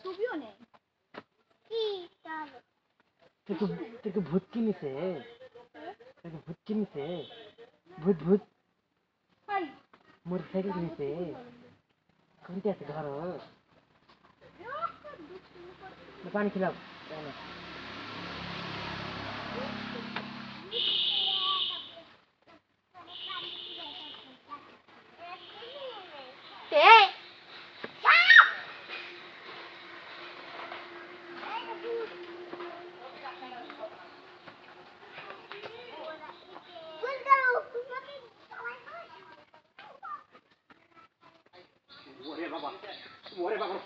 ছবিও নেই কি তাহলে তোকে ভূত কিনেছে ভূত কিনেছে ভূত ভূত হাই মোটরসাইকেল কিনেছে কোনটা আছে ধরো পানি খেলাম ওরে বাবা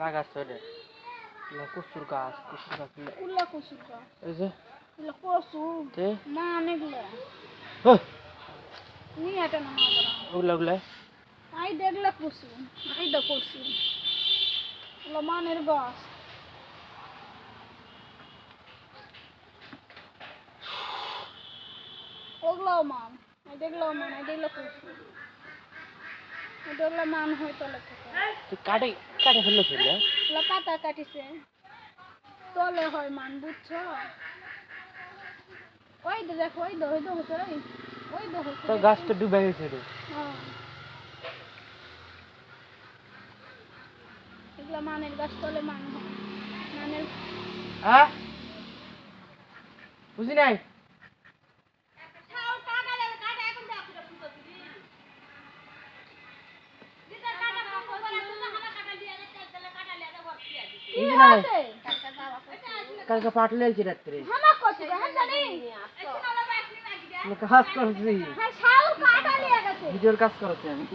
লাগাচ্ছে রে কচুর গাছ উল্লা কচুর গাছ এই যে উল্লা কচু তে না অনেকগুলো নিয়ে এটা না ওগুলা ওগুলা আই দেখলে কচু আই দা কচু উল্লা মানের গাছ ওগুলাও মান আই দেখলাও মান আই দেখলে কচু এটা মান হয় তলে থেকে কাটে কাটে ফেললে ফেলে উল্লা পাতা কাটিছে তলে হয় মান বুঝছো ওই তো দেখো ওই তো হচ্ছে ওই তো হচ্ছে তো গাছ তো ডুবে গেছে রে এগুলা মানের গাছ তলে মান হয় মানের হ্যাঁ বুঝি নাই কালকে পাটলে আইছি রাত্রে কাজ করছি ভিডিওর কাজ করছি আমি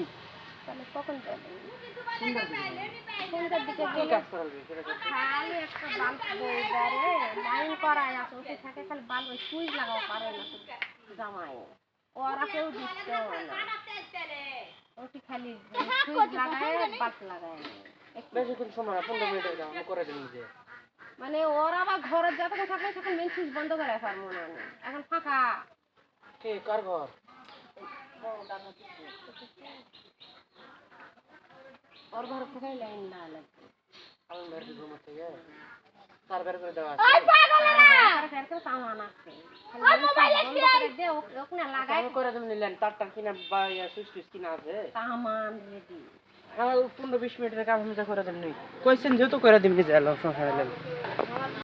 বেশিক্ষণ সময় না 15 মিনিটের কাম করে দিন নিজে মানে ওর আবার ঘরের যতক্ষণ থাকলে তখন মেন সুইচ বন্ধ করে পারবো না আমি এখন ফাঁকা কে কার ঘর ওর ঘর থেকে লাইন না লাগবে আমি বের ঘুম থেকে তার বের করে দেওয়া সামান আছে ওখানে লাগাই করে দেবেন নিলেন তারটা কিনা বা সুইচ টুইচ কিনা আছে সামান রেডি আমার 15-20 মিনিটের কাম আমি করে দেন কইছেন যেহেতু করে দিন নিজে সংসার